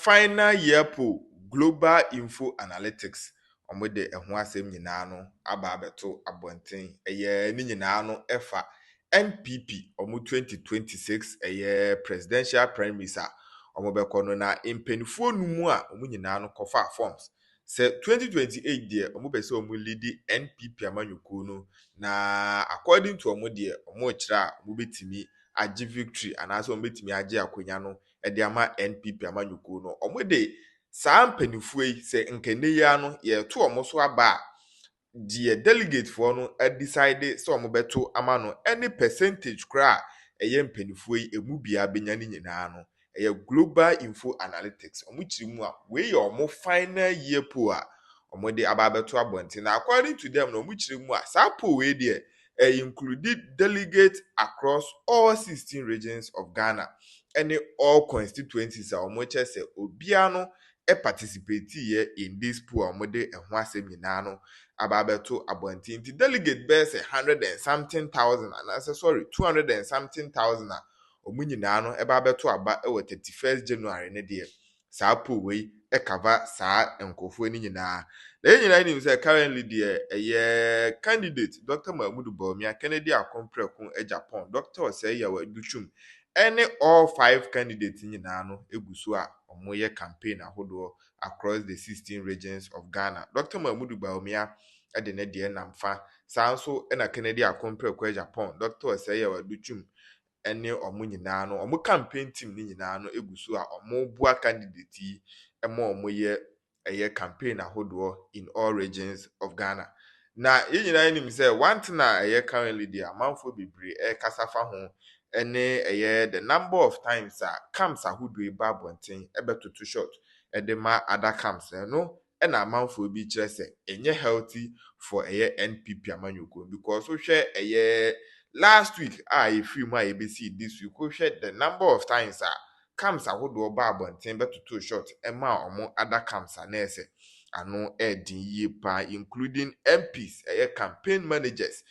final year poll global info analytics omode ehun asem nyina no aba abeto abonten ni nyina no efa NPP 2026 presidential primaries a omobekọ no na impenifuo numu a nyina no kofa forms se 2028 de omobese lead NPP amanyuku no na according to omode kira omobetimi agi victory anaso omobetimi agi akonya no ediama NPP amanyuku no omode saa mpanifo yi se nkene ya no ye to omoso aba die delegate for no decide so omobeto ama no any percentage kra eye mpanifo yi emu bia benya ni nyina no eye global info analytics omuchirimu a we ye omo final year poll a omode aba beto abonte na according to them no omuchirimu a saa poll we de included delegates across all 16 regions of Ghana and all constituencies a omoche se obia no participate here in this pool omode ehun asem nyina no ababeto abonti nti delegate base 100 and something thousand and sorry 200 and something thousand a omunyina no ababeto aba 31st January ne de saa pool we cover saa enkofo ni nyina na nyina ni say currently the candidate Dr. Mahmoud Bawumia Kennedy Akompreku Japan Dr. Oseyawa Duchum any all 5 candidates nyina no eguso a omoye campaign ahodo across the 16 regions of Ghana. Dr. Mahmoud Bawumia ade ne de namfa sanso na Kennedy Akompreku Japan Dr. Oseyawa Duchum any omo nyina no omo campaign team ni nyina no eguso a omo bua candidate emo omoye campaign ahodo in all regions of Ghana. Na nyina ni say one thing na currently the amount for bebre kasafa ho ene the number of times camps ahodo eba bonten ebetutu short edema other camps no na amount for bi kire say enye healthy for NPP amanyoko because so share last week free ma see this week we share the number of times camps ahodo ba bonten betutu short ema omo other camps anese ano edin ye pa including MPs campaign managers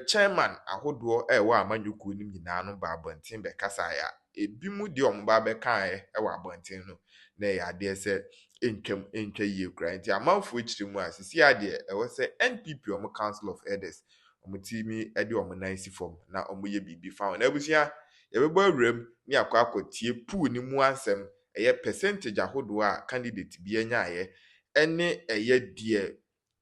chairman ahodo wa amanyuku nim nyina no ba abonten be kasa ya ebi mu de omba be kan wa abonten no na ya de se entwa ye kra nti amanfo chiri mu asisi ade se NPP omo council of elders omo timi ede omo nice form na omo ye bibi fa na abusia yebebo awrem ni akwakotie pool ni mu ansem percentage ahodo a candidate bi anya ene die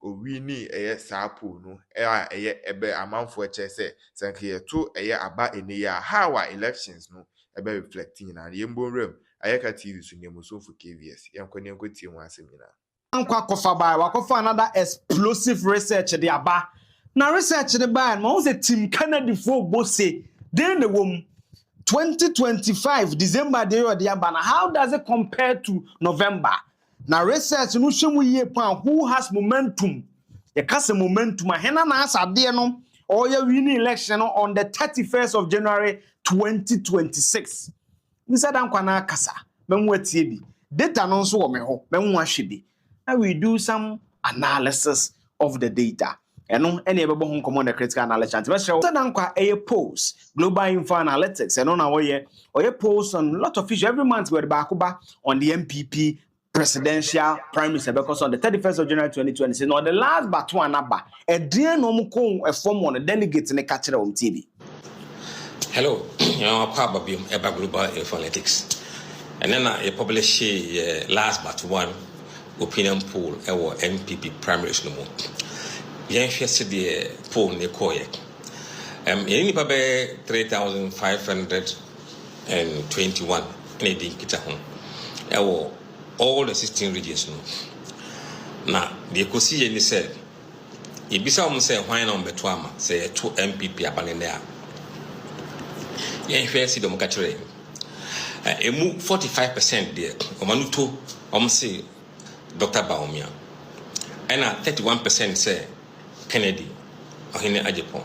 owini saa pool no ebe amanfo eche se sanke to aba ene ya how our elections no ebe reflecting na yembo rem ayeka TV so nemuso for KVS yankone tie mu asem nyina ankwa kofa bai wakofa another explosive research de aba na research de bai ma won say team Kennedy for gbose dey the wom 2025 December dey or the aba na how does it compare to November? Na research no hwemu ye pan who has momentum ye kase momentum ahena na asade no or ye win election on the 31st of January 2026 inside ankwa na kasa menwu atie bi data no nso wo me ho menwu ahwe bi now we do some analysis of the data eno ene ebebo ho komo na critical analysis be show inside ankwa polls global info analytics eno na wo ye polls on a lot of issues every month we be back on the MPP presidential primaries because on the 31st of January 2026 no the last but one aba e den no mo ko form on the delegates ne ka kire on TV. Hello, I'm Pababium Eba Global Informatics. And then I publish last but one opinion poll our MPP primaries no more. Yen share the poll ne koye. Any babe 3,521 Canadian kita home. Our all the 16 regions no. Na the kosi ni said ibisa um say why na beto ama say to MPP abane there. Yen hwe si dem ka kire emu 45% there omanuto say Dr. Bawumia and 31% say Kennedy ohine Ajepo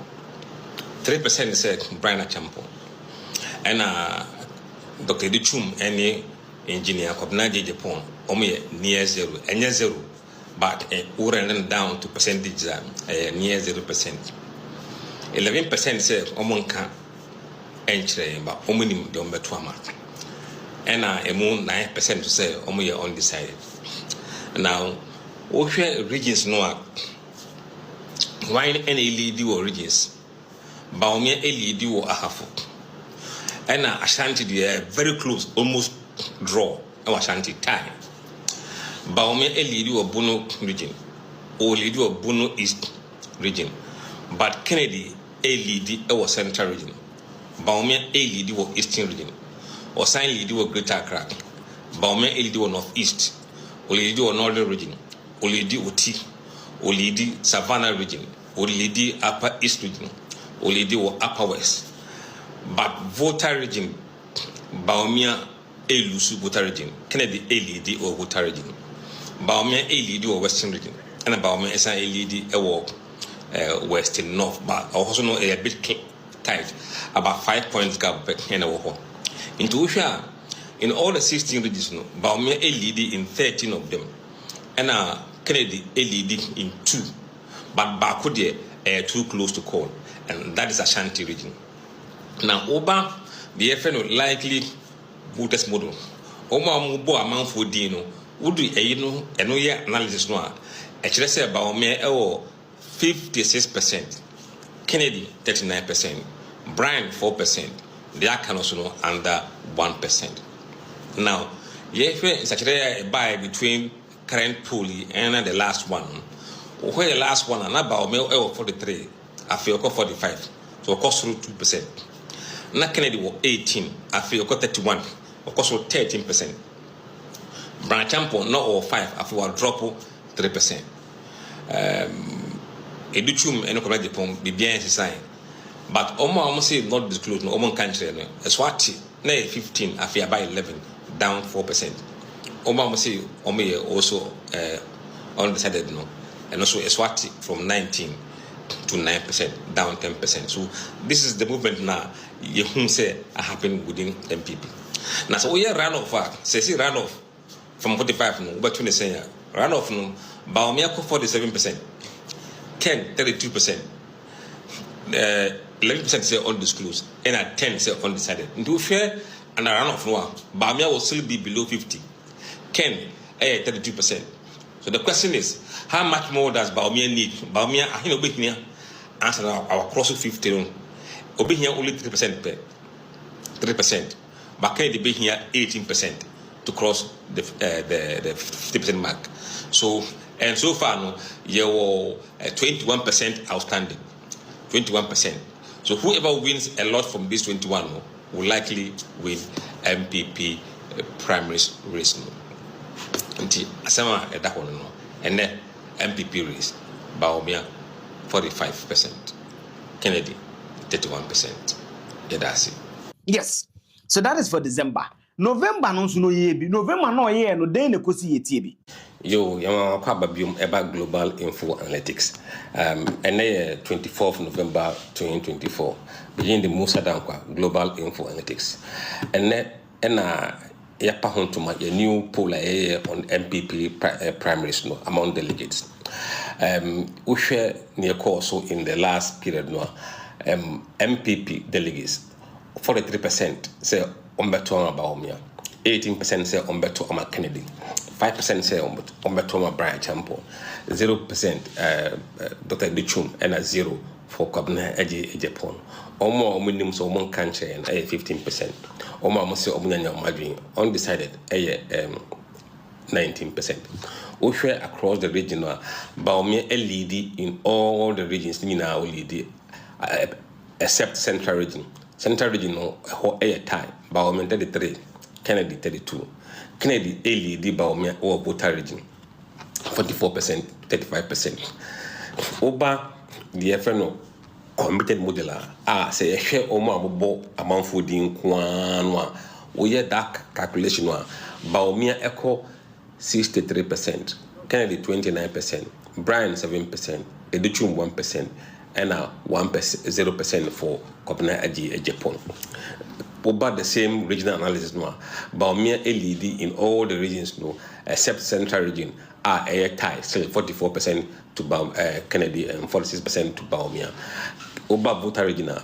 3% say Brian Achampo and Dr. Duchum any engineer Kobna Japan near zero and zero but we ran down to percentage near 0%. 11% say omonka entry but omunim de ombeto ama and emu 9% to say omo undecided. Now, we share regions no wine any lead or regions. Baumia lead or Ahafo. And Ashanti they very close, almost draw our Ashanti tie. Baumia lead or Bono region, or lead or Bono East region. But Kennedy lead or Central region. Baumia lead or Eastern region. Or sign lead or Greater Accra. Baumia lead or Northeast. Or lead or Northern region. Or lead or T. Or lead Savannah region. Or lead Upper East region. Or lead or Upper West. But voter region, Baumia Lusu voter region, Kennedy lead or voter region. Baumia lead or Western region. And Baumia is a lead or Western North. But also know a bit tight, about 5 points gap back in our home. Into Usha, in all the 16 regions, Baumia lead in 13 of them. And Kennedy lead in 2. But Bakudia too close to call. And that is Ashanti region. Now, Oba, the FN likely voters model. Oma Mubo amount for Dino, would do a no year analysis no. Actually, say about me 56%, Kennedy 39%, Brian 4%, the can also know under 1%. Now, it's actually a buy between current pulley and the last one. Where the last one, and about me 43, I feel 45, so it costs through 2%. Na Kennedy was 18, I feel 31, of course 13%. Branch Champo no or 5, I feel drop 3%. Educhum and correct the pom be bien sign. But almost say not disclosed no Oman country no. Swati na 15, I feel by 11, down 4%. Almost say also undecided no. And also Swati from 19 to 9%, down 10%. So this is the movement now. You say happened within MPP. Now so we run off. Say run off from 45 no, but 20 say run off no. Baumia 47%, Ken 32%, 11% say undisclosed, and at 10 say undecided. Into fair and a run off no, Baumia will still be below 50. Ken 32%. So the question is, how much more does Baumia need? Baumia, I think over here answer our cross 50. Over here only 3% per 3%. But Kennedy be here 18% to cross the 50% mark. So and so far no, you were 21% outstanding. 21%. So whoever wins a lot from this 21 no, will likely win MPP primary race no. Nti asema edako no. And then MPP race Baumia 45%. Kennedy 31%. Yedasi. Yes. So that is for December. November no so no ye bi. November no ye no den na kosi yetie bi. Yo, yama kwa babium about global info analytics. And 24th November 2024. Begin the Musa Dankwa global info analytics. And yapa hontuma a new poll on MPP primaries no among delegates. We share near course in the last period no MPP delegates 43% say Umbeto Baumia, 18% say Umbeto Oma Kennedy, 5% say Umbeto Oma Brian Champo, 0% Dr. Duchum and a 0 for Kabna Ejepon. Omo minimum so one country and 15%. Oma Mose Omunya Madrid undecided 19%. We share across the region Baumia lead in all the regions now lead except Central region. Central region no a tie Baumia 33, Kennedy 32. Kennedy lead Baumia or voter region 44%, 35%. Oba the FNO committed modeler say a share Oma amount for the Kwanwa. We hear that calculation Baumia echo 63%, Kennedy 29%, Brian 7%, Educhum 1%, and 0% for Kobna Aji Japan. About the same regional analysis, Baumia lead in all the regions, except Central region, are a tie, still 44% to Kennedy and 46% to Baumia. Oba voter region,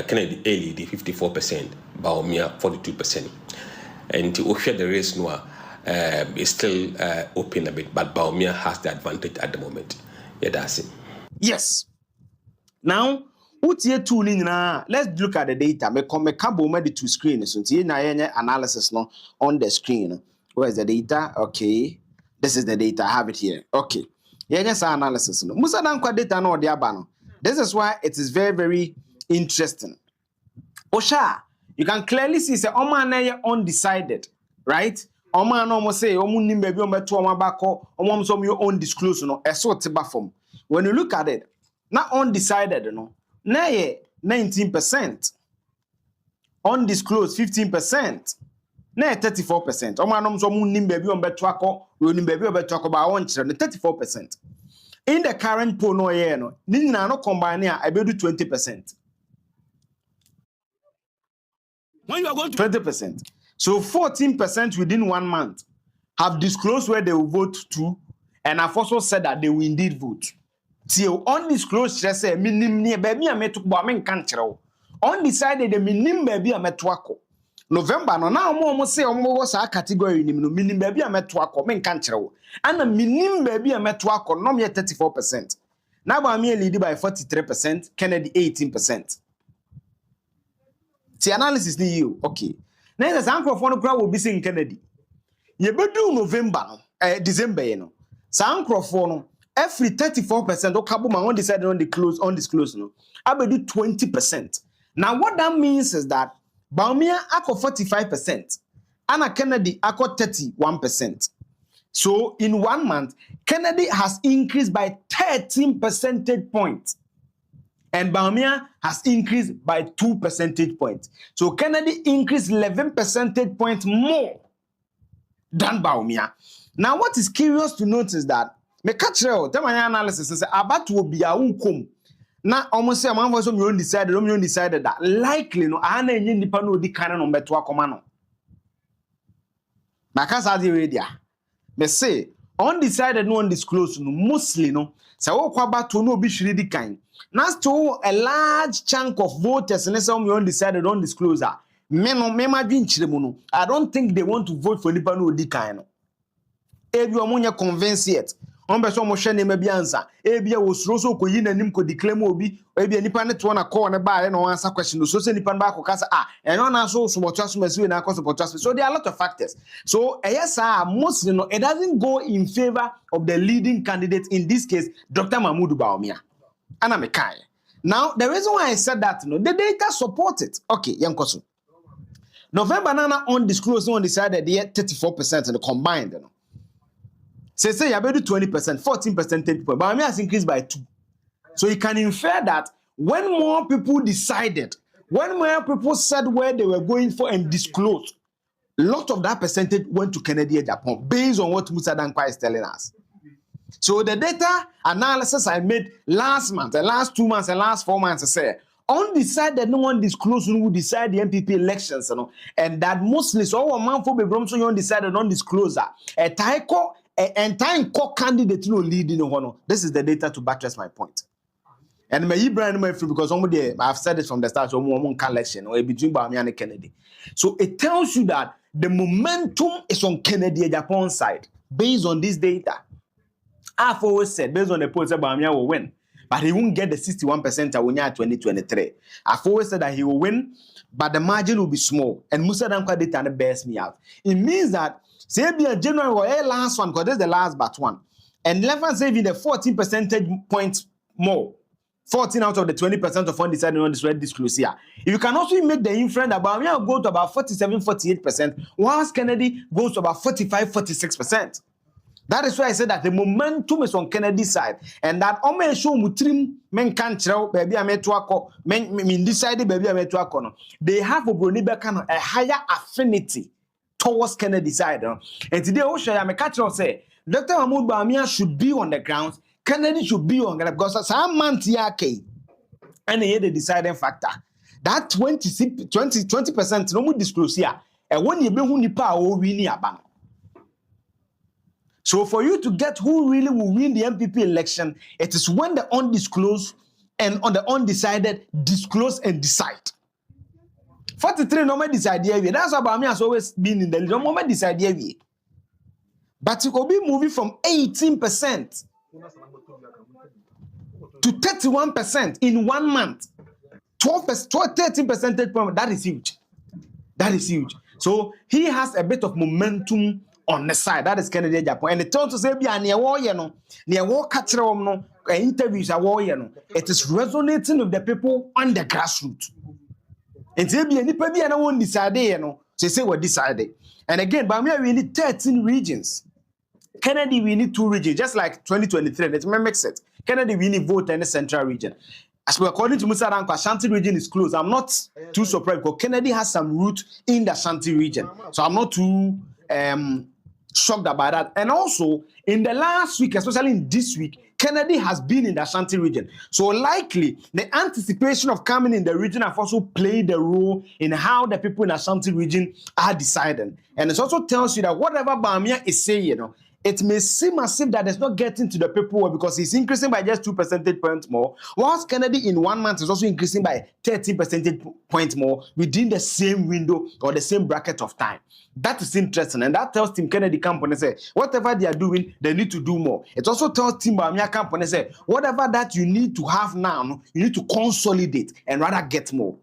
Kennedy lead 54%, Baumia 42%. And to share the race no is still open a bit, but Baumia has the advantage at the moment. Yeah, that's it. Yes. Now, what's here two let's look at the data. Me cabo the two screens. So here analysis no on the screen. Where's the data? Okay. This is the data. I have it here. Okay. Yeah, just analysis. No. Musa dankwa data no diabano. This is why it is very, very interesting. Osha, you can clearly see say Oman undecided, right? Oman no say omu nim baby ometo omabako, omom so you undisclosed no. Eso tiba form. When you look at it, not undecided no. Na ye 19%. Undisclosed 15%. Na 34%. Oman so nim baby ometo ako, we nim baby ometo ako ba on 34%. In the current poll no ye no, ni nyina no combine a ebedu 20%. When you are going to 20%. So 14% within 1 month have disclosed where they will vote to and have also said that they will indeed vote. Till undisclosed say minim near baby a metu boamen kanchero. Undecided the minim baby a metwako. November no now mo say omo was a category no minim baby a metwako men kanchero. And a minim baby a metwako no me 34%. Now ba me lead by 43%, Kennedy 18%. The analysis ni you okay. Now the Sankrophone crowd will be saying Kennedy. You bedu November December no. Sankrophone every 34% o kabo ma undecided undisclosed no. I bedu 20%. Now what that means is that Baumia ako 45% and Kennedy ako 31%. So in 1 month Kennedy has increased by 13 percentage points. And Baumia has increased by 2 percentage points. So Kennedy increased 11 percentage points more than Baumia. Now, what is curious to note is that me catch my analysis and say about will be a ukum. Now, almost say man was undecided that likely no ana enye nipa no di kan no beto akoma no. Makasa di radio. Me say undecided no undisclosed no mostly no. Say wo kwa bato no obi hwiri di kan. Now, still a large chunk of voters and some undecided undisclosure. I don't think they want to vote for Nipa no Dikano. If you are convinced yet, on be so mo hwe name bi answer. Ebia wo suro so koyi nanim ko declare obi, ebia nipa ne to na call ne ba no answer question so say nipa ba ko kasa eno na so botua so masi na koso botua. So there are a lot of factors. So yes mostly no it doesn't go in favor of the leading candidate, in this case Dr. Mahmoud Baumia. Now, the reason why I said that, the data support it. Okay, Yankosu. November nana undisclosed, undecided, 34% in the combined. Say you better 20%, 14 percentage point, but I has increased by 2. So you can infer that when more people decided, when more people said where they were going for and disclosed, a lot of that percentage went to Kennedy Japan, based on what Musa Dankwa is telling us. So the data analysis I made last month, the last 2 months, and last 4 months, I say undecided, no one disclosed who will decide the MPP elections, and that mostly so one man for be so undecided, non-disclosure. A taiko and time candidate no leading no. This is the data to buttress my point. And my brand my free because I've said it from the start. So election or between Baumia and Kennedy. So it tells you that the momentum is on Kennedy Japan side based on this data. I've always said, based on the polls, Baumia will win, but he won't get the 61% at 2023. I've always said that he will win, but the margin will be small. And Musa Dankwa data bears me out. It means that, say, be a January or a last one, because this is the last but one. And Levin saving the 14 percentage points more. 14 out of the 20% of undecided undisclosed disclosure. You can also make the inference that Baumia will go to about 47-48%, whilst Kennedy goes to about 45-46%. That is why I said that the momentum is on Kennedy's side, and that Ome show mutrim men can't tell baby ametuako men decided baby ametuako no. They have a higher affinity towards Kennedy's side. And today Osha me catch say Dr. Mahmoud Baumia should be on the ground, Kennedy should be on the ground because some month yake and here the deciding factor. That 20% no more disclosure. And when you be who nipa o win abang. So for you to get who really will win the MPP election, it is when the undisclosed and on the undecided disclose and decide. 43 no me decide here. That's why Bawumia has always been in the lead. No more decide here. But it could be moving from 18% to 31% in 1 month. 13 percentage point. That is huge. That is huge. So he has a bit of momentum on the side. That is Kennedy Japan. And it turns to say, interviews are it is resonating with the people on the grassroots. And they won't decide, they say what decided. And again, Bawumia we need 13 regions. Kennedy we need 2 regions, just like 2023. Let me mix it. Kennedy we need vote in the central region. As well, according to Musa Ranko, Ashanti region is closed. I'm not too surprised because Kennedy has some root in the Ashanti region. So I'm not too shocked about that. And also, in the last week, especially in this week, Kennedy has been in the Ashanti region. So likely, the anticipation of coming in the region have also played a role in how the people in the Ashanti region are deciding. And it also tells you that whatever Bawumia is saying, it may seem as if that is not getting to the people because he's increasing by just 2 percentage points more, whilst Kennedy in 1 month is also increasing by 13 percentage points more within the same window or the same bracket of time. That is interesting, and that tells Team Kennedy company say whatever they are doing, they need to do more. It also tells Team Bawumia company say whatever that you need to have now, you need to consolidate and rather get more.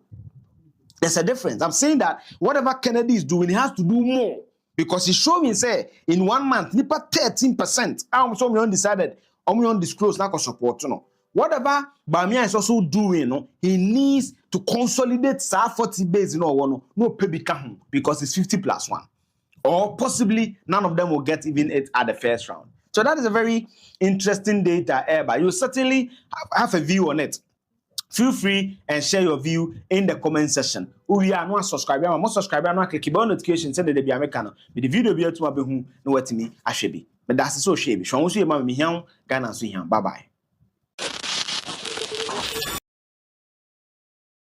There's a difference. I'm saying that whatever Kennedy is doing, he has to do more. Because he's showing, say, in 1 month, nipa 13%. I'm so undecided, undisclosed, not support. Whatever Bawumia is also doing, he needs to consolidate 40 base, no pay because it's 50+1. Or possibly none of them will get even it at the first round. So that is a very interesting data, but you certainly have a view on it. Feel free and share your view in the comment section. We are not subscribing. I'm not subscribing. I'm not clicking on notifications. Send the American. But the video be able to be no what me. I should be. But that's so shabby. Show me, Ghana. Bye bye.